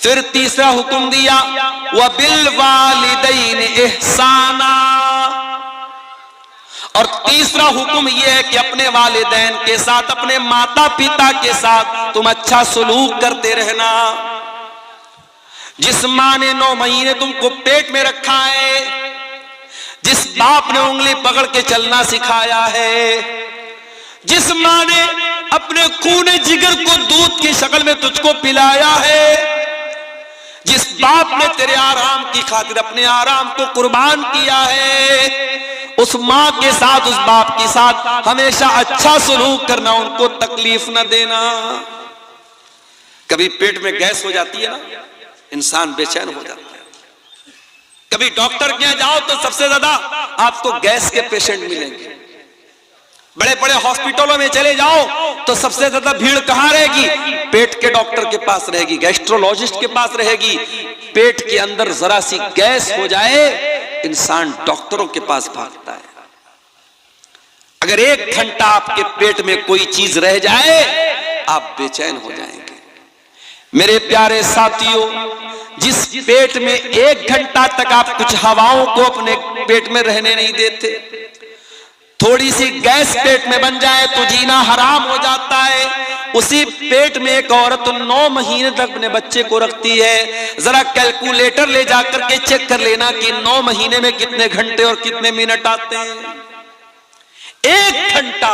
फिर तीसरा हुक्म दिया, व बिल वालिदैन इहसाना। और तीसरा हुक्म यह है कि अपने वालिदैन के साथ, अपने माता पिता के साथ तुम अच्छा सलूक करते रहना। जिस मां ने 9 महीने तुमको पेट में रखा है, जिस बाप ने उंगली पकड़ के चलना सिखाया है, जिस मां ने अपने खूने जिगर को दूध की शक्ल में तुझको पिलाया है, जिस बाप ने तेरे आराम की खातिर अपने आराम को कुर्बान किया है, उस मां के साथ, उस बाप के साथ हमेशा अच्छा सलूक करना, उनको तकलीफ न देना। कभी पेट में गैस हो जाती है ना, इंसान बेचैन हो जाता है। कभी डॉक्टर के यहां जाओ तो सबसे ज्यादा आपको गैस के पेशेंट मिलेंगे। बड़े बड़े हॉस्पिटलों में चले जाओ तो सबसे ज्यादा भीड़ कहां रहेगी? पेट के डॉक्टर के पास रहेगी, गैस्ट्रोलॉजिस्ट के पास रहेगी। पेट के अंदर जरा सी गैस हो जाए, इंसान डॉक्टरों के पास भागता है। अगर 1 घंटा आपके पेट में कोई चीज रह जाए, आप बेचैन हो जाएंगे। मेरे प्यारे साथियों, जिस पेट में 1 घंटा तक आप कुछ हवाओं को अपने पेट में रहने नहीं देते, थोड़ी सी गैस पेट में बन जाए तो जीना हराम हो जाता है। उसी पेट में एक औरत 9 महीने तक अपने बच्चे को रखती है। जरा कैलकुलेटर ले जाकर के चेक कर लेना कि 9 महीने में कितने घंटे और कितने मिनट आते हैं। 1 घंटा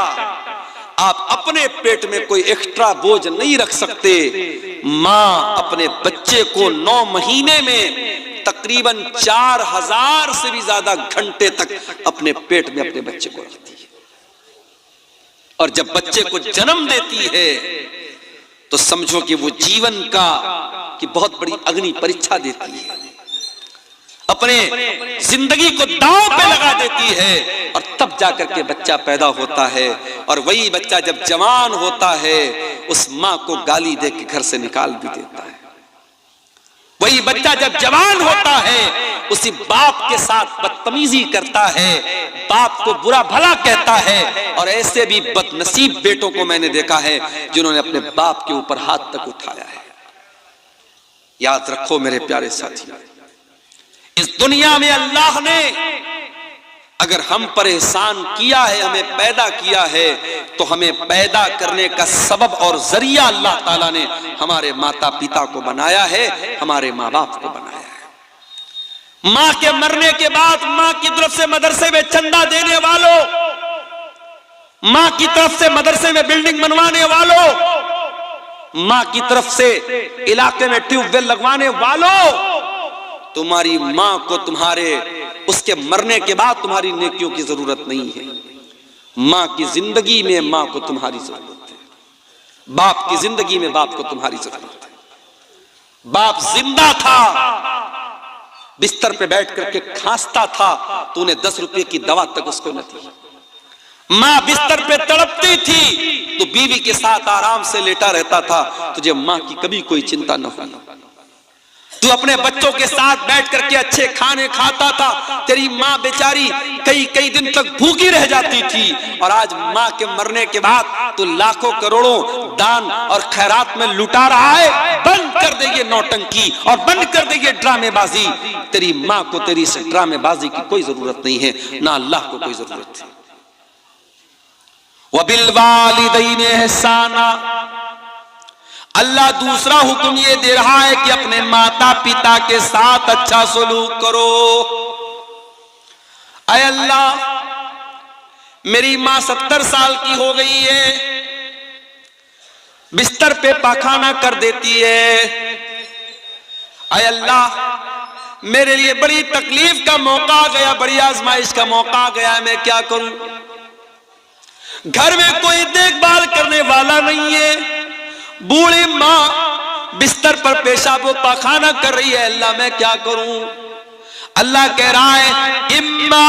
आप अपने पेट में कोई एक्स्ट्रा बोझ नहीं रख सकते। मां अपने बच्चे को 9 महीने में तकरीबन 4000 से भी ज्यादा घंटे तक अपने पेट में अपने बच्चे को रखती है। और जब बच्चे को जन्म देती है तो समझो कि वो जीवन की बहुत बड़ी अग्नि परीक्षा देती है, अपने जिंदगी को दांव पे लगा देती है। और तब जाकर के बच्चा पैदा होता है। और वही बच्चा जब जवान होता है, उस मां को गाली दे के घर से निकाल भी देता है। वही बच्चा जब जवान होता है, उसी बाप के साथ बदतमीजी करता है, बाप को बुरा भला कहता है। और ऐसे भी बदनसीब बेटों को मैंने देखा है जिन्होंने अपने बाप के ऊपर हाथ तक उठाया है। याद रखो मेरे प्यारे साथियों, इस दुनिया में अल्लाह ने अगर हम पर एहसान किया है, हमें पैदा किया है, तो हमें पैदा करने का सबब और जरिया अल्लाह ताला ने हमारे माता पिता को बनाया है, हमारे माँ बाप को बनाया है। माँ के मरने के बाद माँ की तरफ से मदरसे में चंदा देने वालों, माँ की तरफ से मदरसे में बिल्डिंग बनवाने वालों, माँ की तरफ से इलाके में ट्यूबवेल लगवाने वालों, तुम्हारी माँ को तुम्हारे उसके मरने के बाद तुम्हारी नेकियों की जरूरत नहीं है। माँ की जिंदगी में माँ को तुम्हारी जरूरत है। बाप की जिंदगी में बाप को तुम्हारी जरूरत है। बाप जिंदा था, बिस्तर पे बैठ करके खांसता था, तूने 10 रुपए की दवा तक उसको न दी। माँ बिस्तर पे तड़पती थी तो बीवी के साथ आराम से लेटा रहता था, तुझे माँ की कभी कोई चिंता न हुई। तू अपने बच्चों के साथ बैठ करके अच्छे खाने खाता था। तेरी माँ बेचारी कई कई दिन तक भूखी रह जाती थी। और आज माँ के मरने के बाद तू लाखों करोड़ों दान और खैरात में लुटा रहा है। बंद कर दे ये नौटंकी और बंद कर दे ये ड्रामेबाजी। तेरी माँ को तेरी इस ड्रामेबाजी की कोई जरूरत नहीं है, ना अल्लाह को कोई जरूरत है। वबिल वालिदैन इहसाना, अल्लाह दूसरा हुक्म ये दे रहा है कि अपने माता पिता के साथ अच्छा सलूक करो। अय अल्लाह, मेरी मां 70 साल की हो गई है, बिस्तर पे पाखाना कर देती है। अय अल्लाह, मेरे लिए बड़ी तकलीफ का मौका आ गया, बड़ी आजमाइश का मौका आ गया, मैं क्या करूं? घर में कोई देखभाल करने वाला नहीं है, बूढ़ी मां बिस्तर पर पेशाब व पाखाना कर रही है। अल्लाह मैं क्या करूं? अल्लाह कह रहा है, इम्मा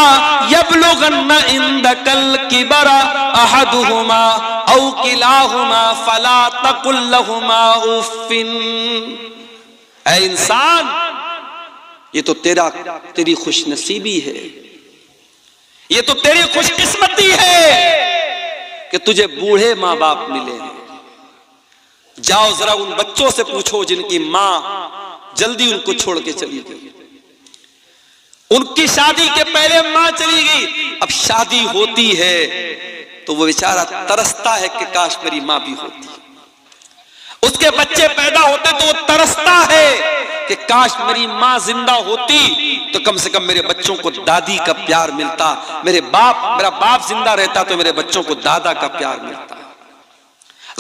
यबलुगन्ना इंदकल किबरा अहदुहुमा औ किलाहुमा फला तकुल लहुमा उफ्फिन। ऐ इंसान, ये तो तेरी खुशनसीबी है, ये तो तेरी खुशकिस्मती है कि तुझे बूढ़े माँ बाप मिले हैं। जाओ जरा उन बच्चों से पूछो जिनकी माँ जल्दी उनको छोड़ के चली गई। उनकी शादी के पहले मां चली गई। अब शादी होती है तो वो बेचारा तरसता है कि काश मेरी मां भी होती। उसके बच्चे पैदा होते तो वो तरसता है कि काश मेरी मां जिंदा होती तो कम से कम मेरे बच्चों को दादी का प्यार मिलता, मेरा बाप जिंदा रहता तो मेरे बच्चों को दादा का प्यार मिलता।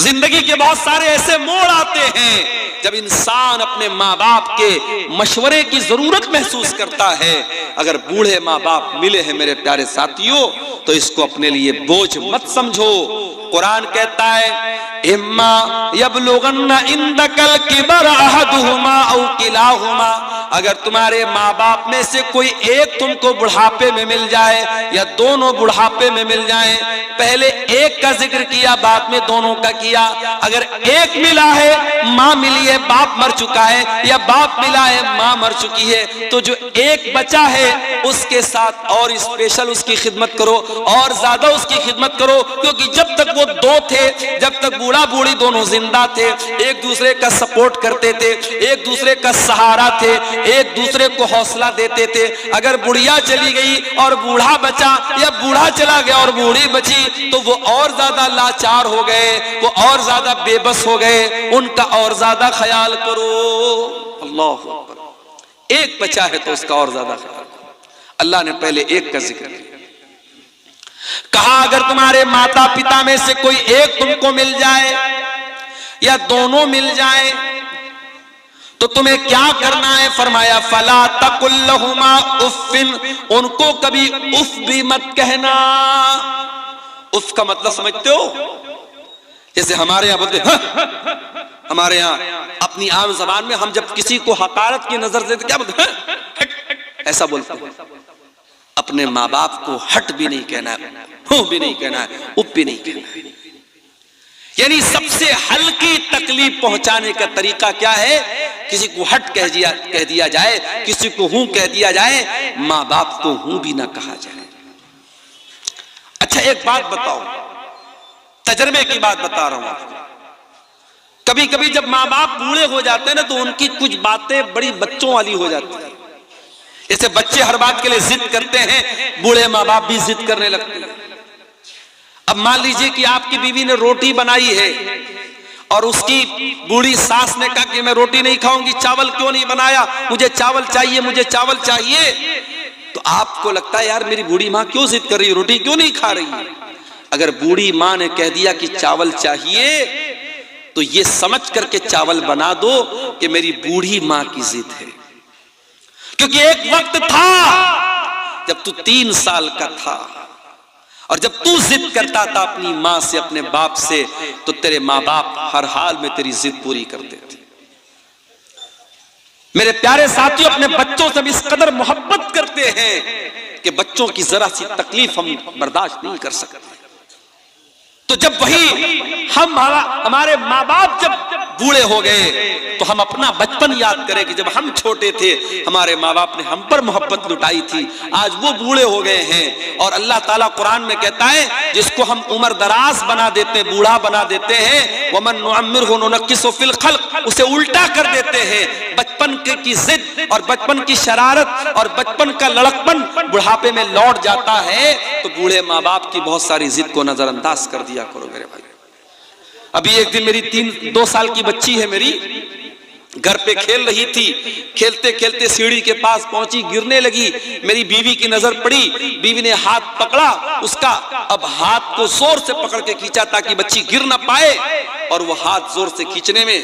जिंदगी के बहुत सारे ऐसे मोड़ आते हैं जब इंसान अपने माँ बाप के मशवरे की जरूरत महसूस करता है। अगर बूढ़े माँ बाप मिले हैं मेरे प्यारे साथियों तो इसको अपने लिए बोझ मत समझो। कुरान कहता है इम्मा यबलुगन्ना इंदकल किबर अहदुहुमा औ किलाहुमा, अगर तुम्हारे माँ बाप में से कोई एक तुमको बुढ़ापे में मिल जाए या दोनों बुढ़ापे में मिल जाए, पहले एक का जिक्र किया बाद में दोनों का किया। अगर एक मिला है माँ मिली है बाप मर चुका है, या बाप मिला है माँ मर चुकी है, तो जो एक बचा है उसके साथ और स्पेशल उसकी खिदमत करो और ज्यादा उसकी खिदमत करो, क्योंकि जब तक वो दो थे, जब तक बूढ़ा बूढ़ी दोनों जिंदा थे, एक दूसरे का सपोर्ट करते थे, एक दूसरे का सहारा थे, एक दूसरे को हौसला देते थे। अगर बुढ़िया चली गई और बूढ़ा बचा या बूढ़ा चला गया और बूढ़ी बची तो वो और ज्यादा लाचार हो गए, वो और ज्यादा बेबस हो गए, उनका और ज्यादा ख्याल करो। अल्लाह अकबर। एक बचा है तो उसका और ज्यादा ख्याल करो। अल्लाह ने पहले एक का जिक्र किया, कहा अगर तुम्हारे माता पिता में से कोई एक तुमको मिल जाए या दोनों मिल जाए तो तुम्हें क्या करना है? फरमाया फला तकुल्लहुमा उफ्फिन, उनको कभी उफ भी मत कहना। उफ का मतलब समझते हो? जैसे हमारे यहां बोलते हैं, हमारे यहां अपनी आम जबान में हम जब किसी को हकारत की नजर से क्या बोलते हैं? ऐसा बोलते हैं। अपने माँ बाप को हट भी नहीं कहना है, हूं भी नहीं कहना है, उप भी नहीं कहना है। यानी सबसे हल्की तकलीफ पहुंचाने का तरीका क्या है? किसी को हट कह दिया जाए, किसी को हूं कह दिया जाए, माँ बाप को हूं भी ना कहा जाए। अच्छा एक बात बताओ, तजर्बे की बात बता रहा हूं आपको। कभी कभी जब माँ बाप बूढ़े हो जाते हैं ना तो उनकी कुछ बातें बड़ी बच्चों वाली हो जाती है। जैसे बच्चे हर बात के लिए जिद करते हैं, बूढ़े माँ बाप भी जिद करने लगते हैं। अब मान लीजिए कि आपकी बीवी ने रोटी बनाई है और उसकी बूढ़ी सास ने कहा कि मैं रोटी नहीं खाऊंगी, चावल क्यों नहीं बनाया, मुझे चावल चाहिए, मुझे चावल चाहिए। तो आपको लगता है यार मेरी बूढ़ी माँ क्यों जिद कर रही है, रोटी क्यों नहीं खा रही है? अगर बूढ़ी माँ ने कह दिया कि चावल चाहिए तो ये समझ करके चावल बना दो कि मेरी बूढ़ी माँ की जिद है। क्योंकि एक वक्त था जब तू 3 साल का था और जब तू जिद करता था अपनी मां से, अपने बाप से, तो तेरे मां बाप हर हाल में तेरी जिद पूरी करते थे। मेरे प्यारे साथियों, अपने बच्चों से इस कदर मोहब्बत करते हैं कि बच्चों की जरा सी तकलीफ हम बर्दाश्त नहीं कर सकते। तो जब वही हमारे माँ बाप जब बूढ़े हो गए तो हम अपना बचपन याद करें कि जब हम छोटे थे हमारे माँ बाप ने हम पर मोहब्बत लुटाई थी। आज वो बूढ़े हो गए हैं और अल्लाह ताला कुरान में कहता है जिसको हम उम्र दराज बना देते हैं, बूढ़ा बना देते हैं, वमन नुअम्मिरहु नुनक्किसु फिल खल्क, उसे उल्टा कर देते हैं। बचपन की जिद और बचपन की शरारत और बचपन का लड़कपन बुढ़ापे में लौट जाता है। तो बूढ़े माँ बाप की बहुत सारी जिद को नजरअंदाज कर दिया करो मेरे भाई। अभी एक दिन मेरी 2 साल की बच्ची है, मेरी घर पे खेल रही थी, खेलते खेलते सीढ़ी के पास पहुंची, गिरने लगी। मेरी बीवी की नजर पड़ी, बीवी ने हाथ पकड़ा उसका। अब हाथ को जोर से पकड़ के खींचा ताकि बच्ची गिर ना पाए, और वो हाथ जोर से खींचने में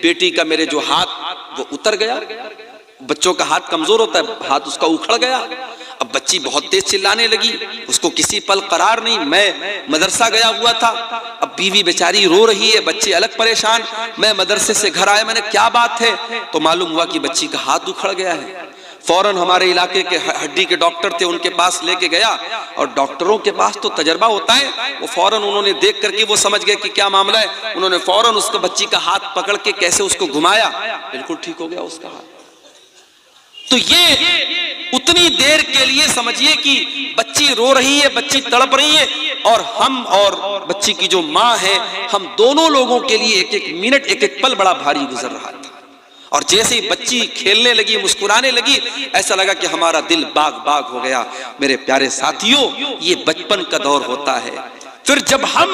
बेटी का मेरे जो हाथ वो उतर गया। बच्चों का हाथ कमजोर होता है, हाथ उसका उखड़ गया। अब बच्ची बहुत तेज चिल्लाने लगी, उसको किसी पल करार नहीं। मैं मदरसा गया हुआ था, अब बीवी बेचारी रो रही है, बच्चे अलग परेशान। मैं मदरसे से घर आया, मैंने क्या बात है तो मालूम हुआ कि बच्ची का हाथ उखड़ गया है। फौरन हमारे इलाके के हड्डी के डॉक्टर थे, उनके पास लेके गया, और डॉक्टरों के पास तो तजर्बा होता है। वो फौरन उन्होंने देख करके वो समझ गए कि क्या मामला है। उन्होंने फौरन उसको बच्ची का हाथ पकड़ के कैसे उसको घुमाया, बिल्कुल ठीक हो गया उसका हाथ। तो ये उतनी देर के लिए समझिए कि बच्ची रो रही है, बच्ची तड़प रही है, और हम और बच्ची की जो माँ है, हम दोनों लोगों के लिए एक एक मिनट, एक एक पल बड़ा भारी गुजर रहा था। और जैसे ही बच्ची खेलने लगी, मुस्कुराने लगी, ऐसा लगा कि हमारा दिल बाग बाग हो गया। मेरे प्यारे साथियों, ये बचपन का दौर होता है। फिर जब हम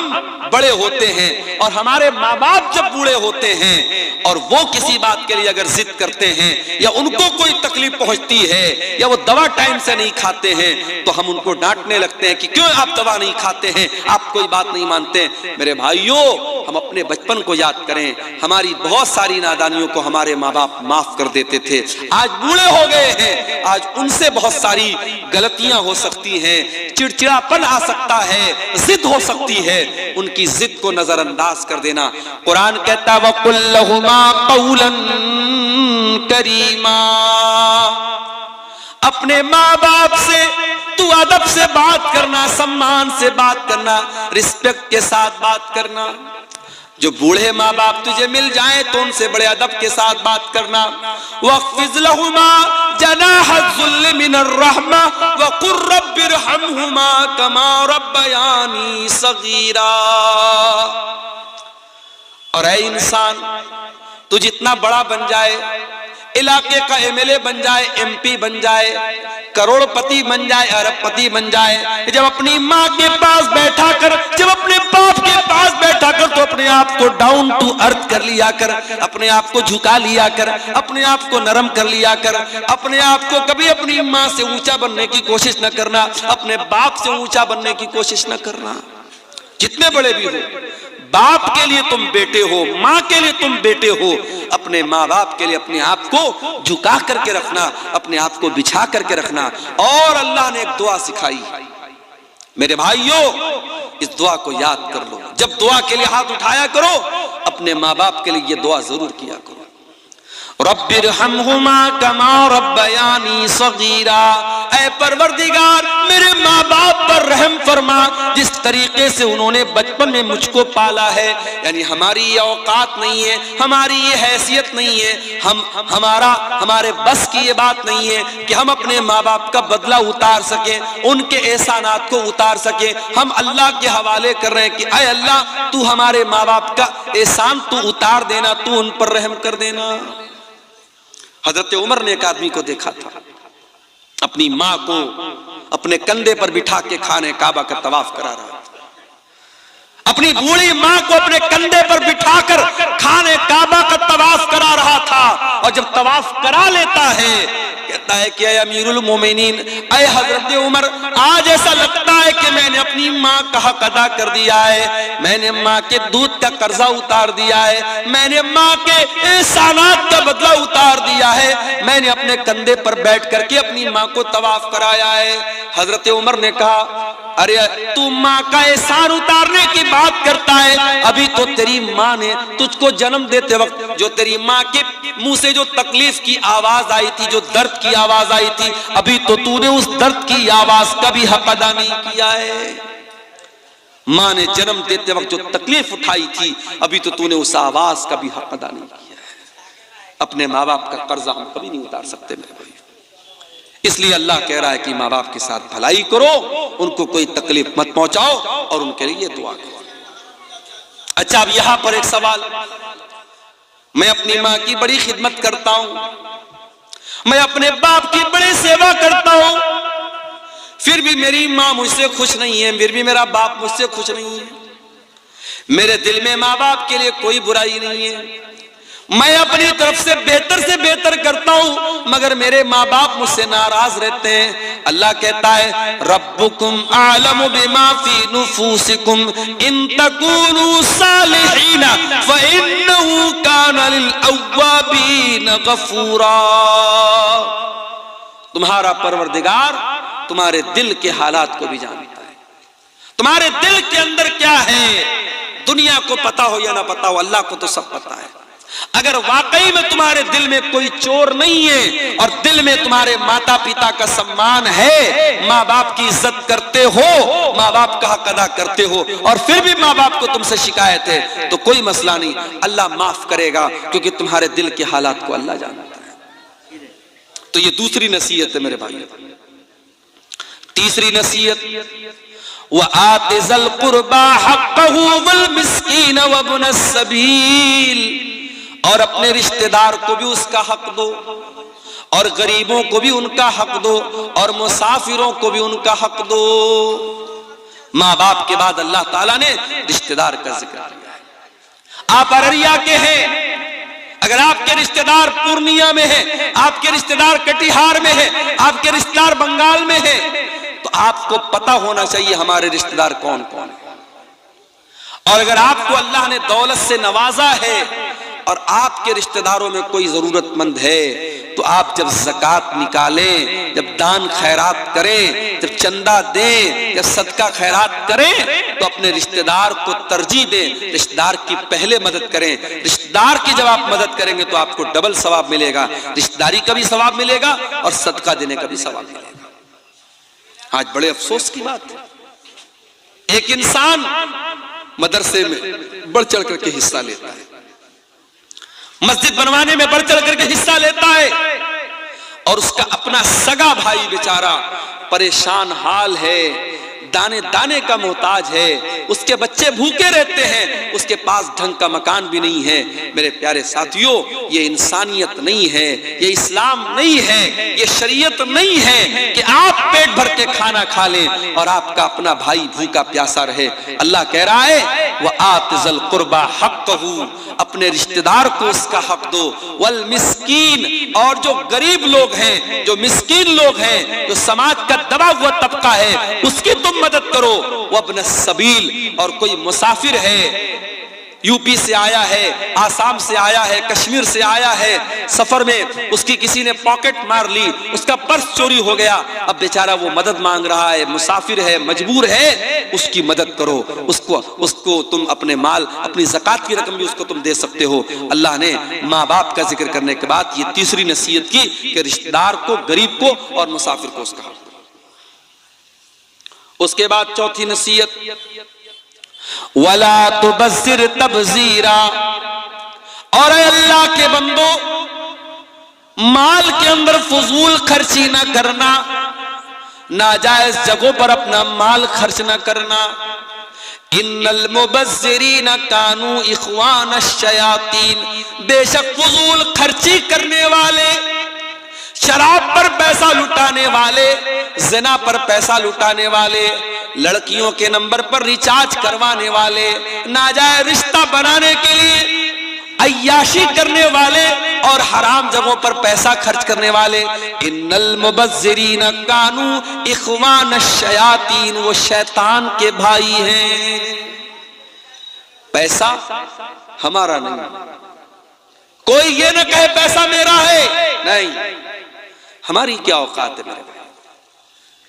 बड़े होते हैं और हमारे माँ बाप जब बूढ़े होते हैं और वो किसी बात के लिए अगर जिद करते हैं या उनको कोई तकलीफ पहुंचती है या वो दवा टाइम से नहीं खाते हैं, तो हम उनको डांटने लगते हैं कि क्यों आप दवा नहीं खाते हैं, आप कोई बात नहीं मानते। मेरे भाइयों, हम अपने बचपन को याद करें। हमारी बहुत सारी नादानियों को हमारे माँ बाप माफ कर देते थे। आज बूढ़े हो गए हैं, आज उनसे बहुत सारी गलतियां हो सकती हैं, चिड़चिड़ापन आ सकता है, जिद हो सकती है। उनकी जिद को नजरअंदाज कर देना। कुरान कहता वकुल लहुमा कौलन करीमा, अपने माँ बाप से तू अदब से बात करना, सम्मान से बात करना, रिस्पेक्ट के साथ बात करना। जो बूढ़े माँ बाप तुझे मिल जाए तो उनसे बड़े अदब के साथ बात करना। वक़्फ़िज़ लहुमा जनाह मिनर रहमा वक़ुर रब्बिरहमहुमा कमा रब्बयानी सगीरा। और ऐ इंसान, तू जितना बड़ा बन जाए, इलाके का एमएलए बन जाए, एमपी बन जाए, करोड़पति बन जाए, अरबपति बन जाए, जब अपनी माँ के पास बैठा कर, जब अपने बाप के पास बैठा कर, तो अपने आप को डाउन टू अर्थ कर लिया कर, अपने आप को झुका लिया कर, अपने आप को नरम कर लिया कर। अपने आप को कभी अपनी माँ से ऊंचा बनने की कोशिश न करना, अपने बाप से ऊंचा बनने की कोशिश न करना। जितने बड़े भी हो, बाप के लिए तुम बेटे हो, माँ के लिए तुम बेटे हो। अपने माँ बाप के लिए अपने आप को झुका करके रखना, अपने आप को बिछा करके रखना। और अल्लाह ने एक दुआ सिखाई, मेरे भाइयों, इस दुआ को याद कर लो। जब दुआ के लिए हाथ उठाया करो, अपने माँ बाप के लिए ये दुआ जरूर किया करो। रब्बिरहमहुमा कमा रब्बयानी सगीरा, ऐ परवरदिगार मेरे माँ बाप पर रहम फरमा, जिस तरीके से उन्होंने बचपन में मुझको पाला है। यानी हमारी ये औकात नहीं है, हमारी ये हैसियत नहीं है, हमारे बस की ये बात नहीं है कि हम अपने माँ बाप का बदला उतार सके, उनके एहसानात को उतार सके। हम अल्लाह के हवाले कर रहे हैं कि ऐ अल्लाह, तू हमारे माँ बाप का एहसान तू उतार देना, तू उन पर रहम कर देना। हजरत उमर ने एक आदमी को देखा था, अपनी माँ को अपने कंधे पर बिठा के खाने काबा का तवाफ करा रहा था। अपनी बूढ़ी माँ को अपने कंधे पर बिठाकर खाने काबा का तवाफ करा रहा था। और जब तवाफ करा लेता है, कहता है कि अमीरुल मोमिनीन, ऐ हजरत उमर, आज ऐसा लगता है कि मैंने अपनी माँ का हक अदा कर दिया है, मैंने माँ के दूध का कर्जा उतार दिया है, मैंने माँ के एहसानात का बदला उतार दिया है, मैंने अपने कंधे पर बैठ करके अपनी माँ को तवाफ कराया है। हजरत उमर ने कहा, अरे तू माँ का एहसान उतारने की बात करता है, अभी तो तेरी माँ ने तुझको जन्म देते वक्त जो तेरी माँ के मुंह से जो तकलीफ की आवाज आई थी, जो दर्द की आवाज आई थी, अभी तो तूने उस दर्द की आवाज का भी हक अदा नहीं किया है। माँ ने जन्म देते वक्त जो तकलीफ उठाई थी, अभी तो तूने उस आवाज का भी हक अदा नहीं किया है। अपने माँ बाप का कर्जा हम कभी नहीं उतार सकते मेरे भाई। इसलिए अल्लाह कह रहा है कि माँ बाप के साथ भलाई करो, उनको कोई तकलीफ मत पहुंचाओ और उनके लिए दुआ करो। अच्छा, अब यहां पर एक सवाल, मैं अपनी माँ की बड़ी खिदमत करता हूं, मैं अपने बाप की बड़ी सेवा करता हूं, फिर भी मेरी माँ मुझसे खुश नहीं है, फिर भी मेरा बाप मुझसे खुश नहीं है। मेरे दिल में माँ बाप के लिए कोई बुराई नहीं है, मैं अपनी तरफ से बेहतर करता हूं, मगर मेरे माँ बाप मुझसे नाराज रहते हैं। अल्लाह कहता है, रब्बुकुम आलमु बिमा फी नुफूसिकुम इन तकूनु सालिहीन फइन्नहु काना लिल अव्वाबीन गफूरा। तुम्हारा परवरदिगार तुम्हारे दिल के हालात को भी जानता है, तुम्हारे दिल के अंदर क्या है। दुनिया को पता हो या ना पता हो, अल्लाह को तो सब पता है। अगर वाकई में तुम्हारे दिल में कोई चोर नहीं है और दिल में तुम्हारे माता पिता का सम्मान है, माँ बाप की इज्जत करते हो, माँ बाप का हक अदा करते हो, और फिर भी माँ बाप को तुमसे शिकायत है, तो कोई मसला नहीं, अल्लाह माफ करेगा, क्योंकि तुम्हारे दिल के हालात को अल्लाह जानता है। तो ये दूसरी नसीहत है मेरे भाई। तीसरी नसीहत, व आतिज़ल कुर्बा हक़्क़हु वल मिस्कीन व इब्नस सबील, और अपने रिश्तेदार को भी उसका हक दो, और गरीबों को भी उनका हक दो, और मुसाफिरों को भी उनका हक दो। माँ बाप के बाद अल्लाह ताला ने रिश्तेदार का जिक्र किया है। आप अररिया के हैं, अगर आपके रिश्तेदार पूर्णिया में है, आपके रिश्तेदार कटिहार में है, आपके रिश्तेदार बंगाल में है, तो आपको पता होना चाहिए हमारे रिश्तेदार कौन कौन है। और अगर आपको अल्लाह ने दौलत से नवाजा है और आपके रिश्तेदारों में कोई जरूरतमंद है, तो आप जब ज़कात निकालें, जब दान खैरात करें, जब चंदा दें, जब सदका खैरात करें, तो अपने रिश्तेदार को तरजीह दें, रिश्तेदार की पहले मदद करें। रिश्तेदार की जब आप मदद करेंगे तो आपको डबल सवाब मिलेगा, रिश्तेदारी का भी सवाब मिलेगा और सदका देने का भी सवाब मिलेगा। आज बड़े अफसोस की बात है, एक इंसान मदरसे में बढ़ चढ़ करके हिस्सा लेता है, मस्जिद बनवाने में बढ़ चढ़ करके हिस्सा लेता है, और उसका अपना सगा भाई बेचारा परेशान हाल है, दाने दाने का मोहताज है, उसके बच्चे भूखे रहते हैं, उसके पास ढंग का मकान भी नहीं है। मेरे प्यारे साथियों, ये इंसानियत नहीं है, ये इस्लाम नहीं है, ये शरीयत नहीं है कि आप पेट भर के खाना खा लें और आपका अपना भाई भूखा प्यासा रहे। अल्लाह कह रहा है वह आतिज़ल कुर्बा हक़्क़हू, अपने रिश्तेदार को उसका हक दो, वल मिस्कीन, और जो गरीब लोग हैं, जो मिस्कीन लोग हैं, जो समाज का दबा हुआ तबका है, उसकी तुम मदद करो। वब्न सबील, और कोई मुसाफिर है, यूपी से आया है, आसाम से आया है, कश्मीर से आया है, सफर में उसकी किसी ने पॉकेट मार ली, उसका पर्स चोरी हो गया, अब बेचारा वो मदद मांग रहा है, मुसाफिर है, मजबूर है, उसकी मदद करो, उसको तुम अपने माल, अपनी ज़कात की रकम भी उसको तुम दे सकते हो। अल्लाह ने माँ बाप का जिक्र करने के बाद ये तीसरी नसीहत की कि रिश्तेदार को, गरीब को और मुसाफिर को उसका हक। उसके बाद चौथी नसीहत, वला तुबज़िर तबज़ीरा, और अल्लाह के बंदो, माल के अंदर फजूल खर्ची ना करना, नाजायज जगहों पर अपना माल खर्च ना करना। इन्नल मुबज़्ज़िरीन कानू इख़वान शयातीन, बेशक फजूल खर्ची करने वाले, शराब पर पैसा लुटाने वाले, ज़िना पर पैसा लुटाने वाले, लड़कियों के नंबर पर रिचार्ज करवाने वाले, नाजायज रिश्ता बनाने के लिए अय्याशी करने वाले और हराम जगहों पर पैसा खर्च करने वाले, इन्नल मुबज़्ज़िरीन कानू इख़वान शयातीन, वो शैतान के भाई हैं। पैसा हमारा नहीं, कोई ये ना कहे पैसा मेरा है, नहीं, हमारी क्या औकात है मेरे भाई,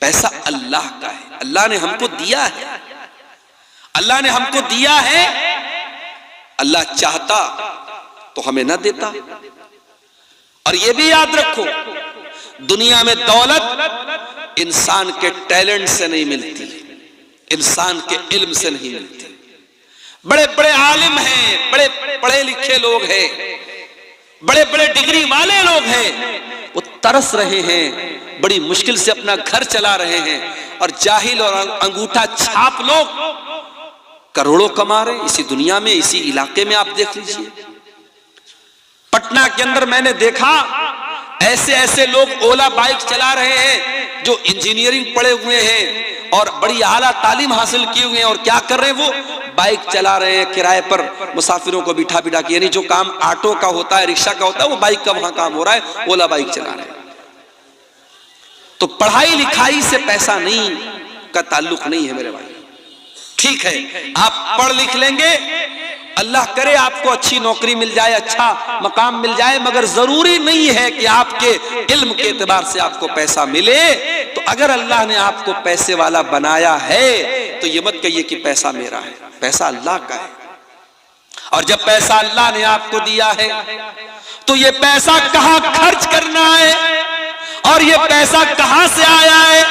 पैसा अल्लाह का है, अल्लाह ने हमको दिया है, अल्लाह ने हमको दिया है। अल्लाह चाहता तो हमें ना देता। और ये भी याद रखो, दुनिया में दौलत इंसान के टैलेंट से नहीं मिलती, इंसान के इल्म से नहीं मिलती। बड़े बड़े आलिम हैं, बड़े पढ़े लिखे लोग हैं, बड़े बड़े डिग्री वाले लोग हैं, वो तरस रहे हैं, बड़ी मुश्किल से अपना घर चला रहे हैं, और जाहिल और अंगूठा छाप लोग करोड़ों कमा रहे हैं इसी दुनिया में, इसी इलाके में। आप देख लीजिए, पटना के अंदर मैंने देखा ऐसे ऐसे लोग ओला बाइक चला रहे हैं जो इंजीनियरिंग पढ़े हुए हैं और बड़ी आला तालीम हासिल किए हुए हैं, और क्या कर रहे हैं, वो बाइक चला रहे हैं किराए पर, मुसाफिरों को बिठा बिठा के, यानी जो काम ऑटो का होता है, रिक्शा का होता है, वो बाइक का वहां काम हो रहा है, ओला बाइक चला रहे हैं। तो पढ़ाई लिखाई से पैसा नहीं का ताल्लुक नहीं है मेरे भाई। ठीक है, आप पढ़ लिख लेंगे, अल्लाह करे आपको अच्छी नौकरी मिल जाए, अच्छा मकाम मिल जाए, मगर जरूरी नहीं है कि आपके इल्म के एतबार से आपको पैसा मिले। तो अगर अल्लाह ने आपको पैसे वाला बनाया है तो ये मत कहिए कि पैसा मेरा है, पैसा अल्लाह का है। और जब पैसा अल्लाह ने आपको दिया है तो ये पैसा कहां खर्च करना है और ये पैसा कहां से आया है,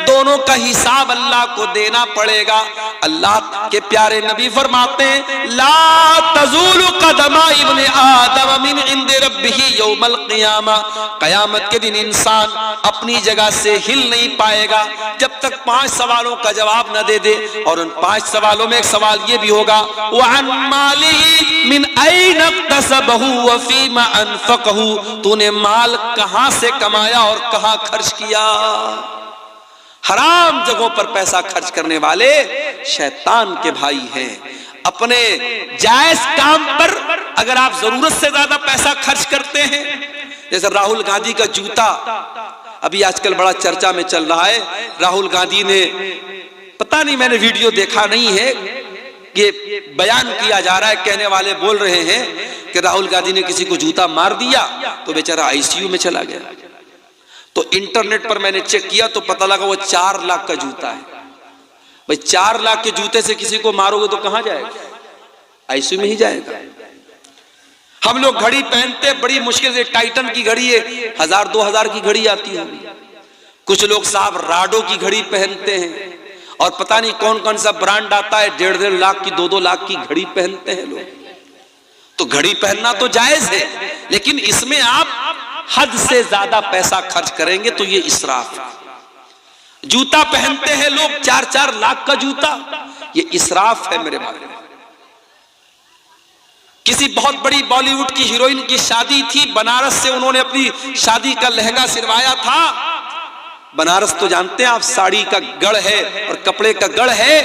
दोनों का हिसाब अल्लाह को देना पड़ेगा। अल्लाह के प्यारे नबी फरमाते हैं ला तज़ूलु क़दमा इब्ने आदम मिन इंदि रब्बिही यौमल क़ियामा, क़यामत के दिन इंसान अपनी जगह से हिल नहीं पाएगा जब तक 5 सवालों का जवाब न दे दे। और उन 5 सवालों में एक सवाल ये भी होगा व अन मालिही मिन ऐन इक्तसबहु व फीमा अनफ़क़हु, तूने माल कहां से कमाया और कहां खर्च किया। हराम जगहों पर पैसा खर्च करने वाले शैतान के भाई हैं। अपने जायज काम पर अगर आप जरूरत से ज्यादा पैसा खर्च करते हैं, जैसे राहुल गांधी का जूता अभी आजकल बड़ा चर्चा में चल रहा है। राहुल गांधी ने, पता नहीं मैंने वीडियो देखा नहीं है, ये बयान किया जा रहा है, कहने वाले बोल रहे हैं कि राहुल गांधी ने किसी को जूता मार दिया तो बेचारा आईसीयू में चला गया। तो इंटरनेट पर मैंने चेक किया तो पता लगा वो 4 लाख का जूता है। भाई 4 लाख के जूते से किसी को मारोगे तो कहां जाएगा? आईसीयू में ही जाएगा। हम लोग घड़ी पहनते बड़ी मुश्किल से, टाइटन की घड़ी है 1000-2000 की घड़ी आती होगी। कुछ लोग साहब राडो की घड़ी पहनते हैं और पता नहीं कौन कौन सा ब्रांड आता है, 1.5 लाख की 2-2 लाख की घड़ी पहनते हैं लोग। तो घड़ी पहनना तो जायज है, लेकिन इसमें आप हद से ज्यादा पैसा खर्च करेंगे तो ये इसराफ है। जूता पहनते हैं लोग 4-4 लाख का जूता, ये इसराफ है मेरे भाई। किसी बहुत बड़ी बॉलीवुड की हीरोइन की शादी थी, बनारस से उन्होंने अपनी शादी का लहंगा सिलवाया था। बनारस तो जानते हैं आप, साड़ी का गढ़ है और कपड़े का गढ़ है।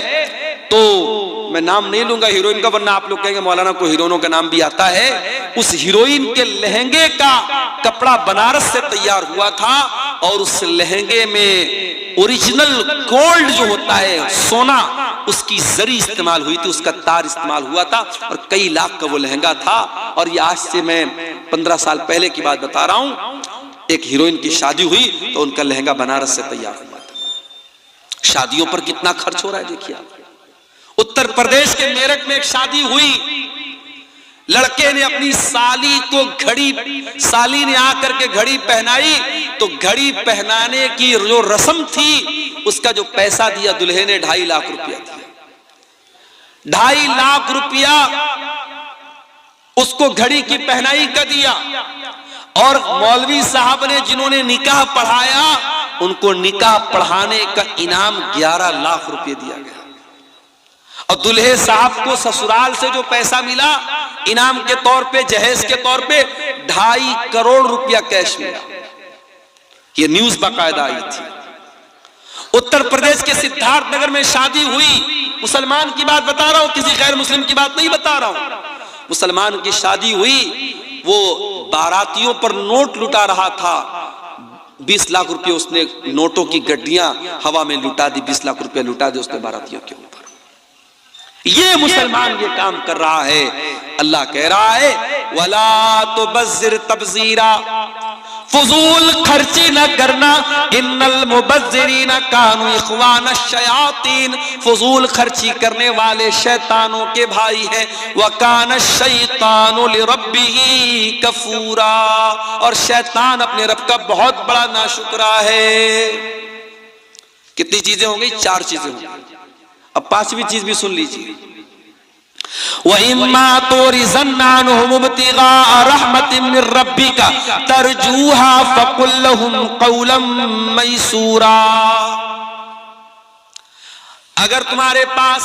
तो मैं नाम नहीं लूंगा हीरोइन का, वरना आप लोग कहेंगे मौलाना को हीरोइनों का नाम भी आता है। उस हीरोइन के लहंगे का कपड़ा बनारस से तैयार हुआ था और उस लहंगे में ओरिजिनल गोल्ड जो होता है, सोना, उसकी जरी इस्तेमाल हुई थी, उसका तार इस्तेमाल हुआ था और कई लाख का वो लहंगा था। और ये आज से मैं 15 साल पहले की बात बता रहा हूं। एक हीरोइन की शादी हुई तो उनका लहंगा बनारस से तैयार हुआ था। शादियों पर कितना खर्च हो रहा है देखिए आप। उत्तर प्रदेश के मेरठ में एक शादी हुई, लड़के ने अपनी साली को घड़ी, साली ने आकर के घड़ी पहनाई तो घड़ी पहनाने की जो रस्म थी उसका जो पैसा दिया दुल्हे ने 2.5 लाख रुपया दिया। 2.5 लाख रुपया उसको घड़ी की पहनाई का दिया। और मौलवी साहब ने जिन्होंने निकाह पढ़ाया उनको निकाह पढ़ाने का इनाम 11 लाख रुपए दिया गया। और दुल्हे साहब को ससुराल से जो पैसा मिला इनाम के तौर पे, जहेज के तौर पे 2.5 करोड़ रुपया कैश मिला। ये न्यूज बाकायदा आई थी। उत्तर प्रदेश के सिद्धार्थ नगर में शादी हुई, मुसलमान की बात बता रहा हूं, किसी गैर मुस्लिम की बात नहीं बता रहा हूं। मुसलमान की शादी हुई, वो बारातियों पर नोट लुटा रहा था। 20 लाख रुपए उसने नोटों की गड्डियां हवा में लुटा दी, 20 लाख रुपए लुटा दे उसने बारातियों के ऊपर। ये मुसलमान ये काम कर रहा है। अल्लाह कह रहा है वला तुबज़्ज़िर तबज़ीरा, फजूल खर्ची न करना, इन्नल मुबज़्ज़िरीना कानू इख़वानश शयातीन, फजूल खर्ची करने वाले शैतानों के भाई हैं। व कानश शैतानु लिरब्बिही कफूरा, और शैतान अपने रब का बहुत बड़ा नाशुक्रा है। कितनी चीजें हो गई? 4 चीजें हो गई। अब 5वीं चीज भी सुन लीजिए। वइम्मा तुरिज़न्नाहुम इब्तिगा रहमतिन मिर रब्बिका तरजूहा फकुल लहुम कौलन मैसूरा, अगर तुम्हारे पास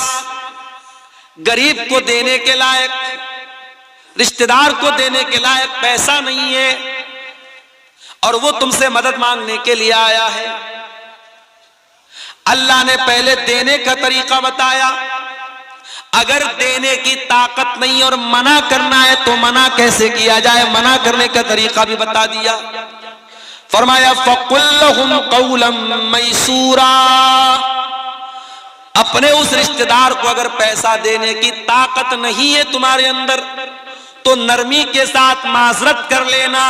गरीब को देने के लायक, रिश्तेदार को देने के लायक पैसा नहीं है और वो तुमसे मदद मांगने के लिए आया है, अल्लाह ने पहले देने का तरीका बताया। अगर देने की ताकत नहीं और मना करना है तो मना कैसे किया जाए, मना करने का तरीका भी बता दिया। फरमाया फकुल लहुम कौलन मैसूरा, अपने उस रिश्तेदार को अगर पैसा देने की ताकत नहीं है तुम्हारे अंदर तो नरमी के साथ माजरत कर लेना,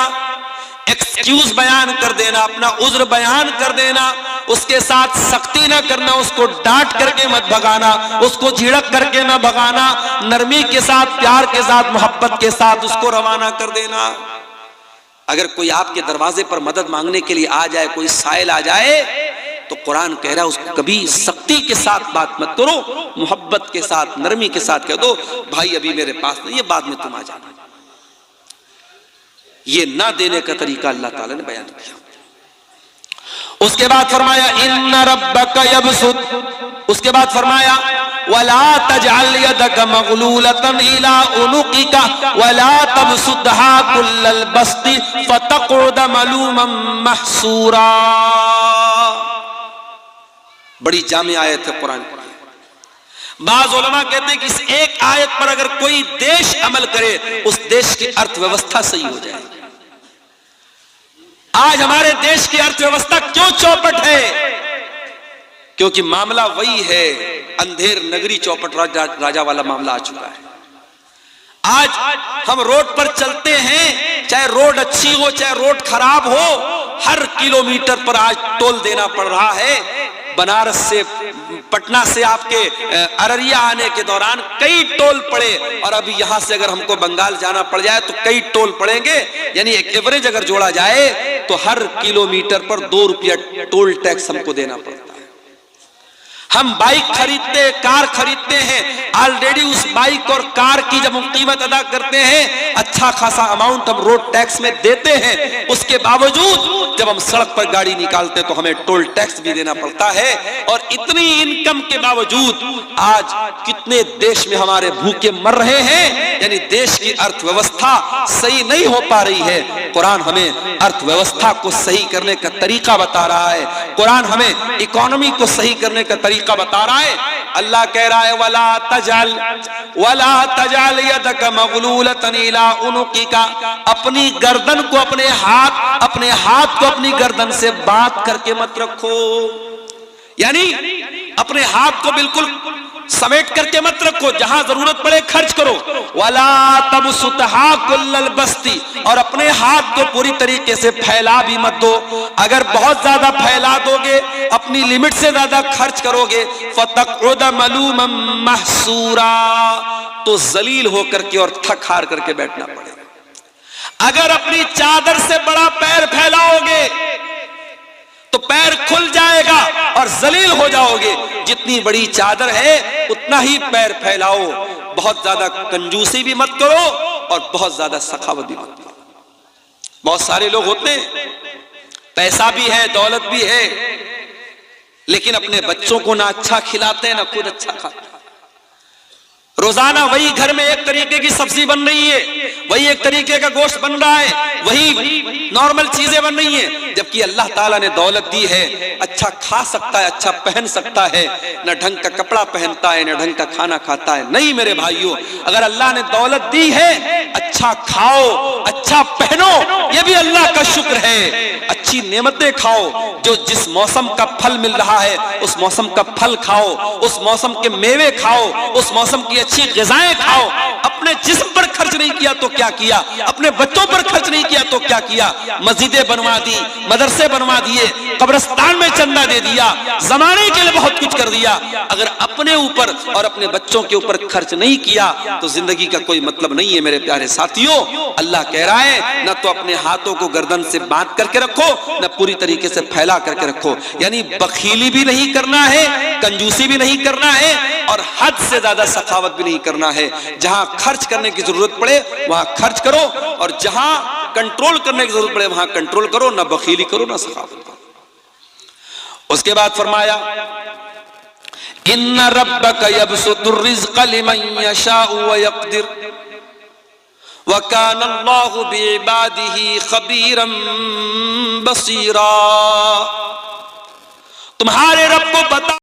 एक्सक्यूज बयान कर देना, अपना उज्र बयान कर देना, उसके साथ सख्ती ना करना, उसको डांट करके मत भगाना, उसको झिड़क करके ना भगाना, नरमी के साथ, प्यार के साथ, मोहब्बत के साथ उसको रवाना कर देना। अगर कोई आपके दरवाजे पर मदद मांगने के लिए आ जाए, कोई साइल आ जाए तो कुरान कह रहा है उसको कभी सख्ती के साथ बात मत करो, मोहब्बत के साथ, नरमी के साथ कह दो भाई अभी मेरे पास नहीं है, बाद में तुम आ जाना। ये ना देने का तरीका अल्लाह ताला ने बयान किया। उसके बाद फरमाया इन्ना रब्बका यबसुत, उसके बाद फरमाया वला तजअल यदका मगलूलतन इला उनुकिका वला तबसुतहा कुल्लल बस्ति फतक़उद मलूमन महसूरा। बड़ी जामी आयत है कुरान की। बाज़ उलमा कहते हैं कि इस एक आयत पर अगर कोई देश अमल करे उस देश की अर्थव्यवस्था सही हो जाए। आज हमारे देश की अर्थव्यवस्था क्यों चौपट है? क्योंकि मामला वही है, अंधेर नगरी चौपट राजा वाला मामला आ चुका है। आज हम रोड पर चलते हैं, चाहे रोड अच्छी हो चाहे रोड खराब हो, हर किलोमीटर पर आज टोल देना पड़ रहा है। बनारस से, पटना से आपके अररिया आने के दौरान कई टोल पड़े, और अभी यहां से अगर हमको बंगाल जाना पड़ जाए तो कई टोल पड़ेंगे। यानी एक एवरेज अगर जोड़ा जाए तो हर किलोमीटर पर 2 रुपया टोल टैक्स हमको देना पड़ता है। हम बाइक खरीदते, कार खरीदते हैं, ऑलरेडी उस बाइक और कार की जब हम कीमत अदा करते हैं अच्छा खासा अमाउंट हम रोड टैक्स में देते हैं। उसके बावजूद जब हम सड़क पर गाड़ी निकालते तो हमें टोल टैक्स भी देना पड़ता है। और इतनी इनकम के बावजूद आज कितने देश में हमारे भूखे मर रहे हैं। यानी देश की अर्थव्यवस्था सही नहीं हो पा रही है। कुरान हमें अर्थव्यवस्था को सही करने का तरीका बता रहा है। कुरान हमें इकोनॉमी को सही करने का तरीका बता रहा है। अल्लाह कह रहा है वला तजाल यदका मगलूलतन इला उनुकिका, अपनी गर्दन को अपने हाथ को अपनी गर्दन से बात करके मत रखो। यानी अपने हाथ को बिल्कुल समेट करके मत रखो, जहां जरूरत पड़े खर्च करो। वला तबसुतहा कुल्लल बस्ती, और अपने हाथ को पूरी तरीके से फैला भी मत दो। अगर बहुत ज्यादा फैला दोगे, अपनी लिमिट से ज्यादा खर्च करोगे, फतक़उद मलूमन महसूरा, तो जलील होकर के और थक हार करके बैठना पड़ेगा। अगर अपनी चादर से बड़ा पैर फैलाओगे तो पैर खुल जाएगा और जलील हो जाओगे। जितनी बड़ी चादर है उतना ही पैर फैलाओ। बहुत ज्यादा कंजूसी भी मत करो और बहुत ज्यादा सखावत भी मत करो। बहुत सारे लोग होते हैं, पैसा भी है, दौलत भी है, लेकिन अपने बच्चों को ना अच्छा खिलाते हैं ना खुद अच्छा खाते हैं। रोजाना वही घर में एक तरीके की सब्जी बन रही है, वही एक तरीके का गोश्त बन रहा है, वही नॉर्मल चीजें बन रही हैं। जबकि अल्लाह ताला ने दौलत दी है, अच्छा खा सकता है, अच्छा पहन सकता है, न ढंग का कपड़ा पहनता है, न ढंग का खाना खाता है। नहीं मेरे भाइयों, अगर अल्लाह ने दौलत दी है, अच्छा खाओ, अच्छा पहनो, यह भी अल्लाह का शुक्र है। अच्छी नेमतें खाओ, जो जिस मौसम का फल मिल रहा है उस मौसम का फल खाओ, उस मौसम के मेवे खाओ, उस मौसम की अच्छी ग़िज़ाएं खाओ। अपने जिस्म पर खर्च नहीं किया तो क्या किया, अपने बच्चों पर खर्च नहीं किया तो क्या किया। मस्जिदें बनवा दी, मदरसे बनवा दिए, कब्रिस्तान में चंदा दे दिया, जमाने के लिए बहुत कुछ कर दिया। अगर अपने ऊपर और अपने बच्चों के ऊपर खर्च नहीं किया तो जिंदगी का कोई मतलब नहीं है मेरे प्यारे साथियों। अल्लाह कह रहा है न तो अपने हाथों को गर्दन से बांध करके रखो, न पूरी तरीके से फैला करके रखो। यानी बखीली भी नहीं करना है, कंजूसी भी नहीं करना है, और हद से ज्यादा सखावत भी नहीं करना है। जहां खर्च करने की जरूरत पड़े वहां खर्च करो, और जहां कंट्रोल करने की जरूरत पड़े वहां कंट्रोल करो, ना बखीली करो ना सखावत करो। उसके बाद फरमाया इन्ना रब्बका यबसुतुर रिज़्क़ लिमन यशाउ व यक़दिर व काना अल्लाहु बिइबादिही खबीरन बसीरा। तुम्हारे रब को बता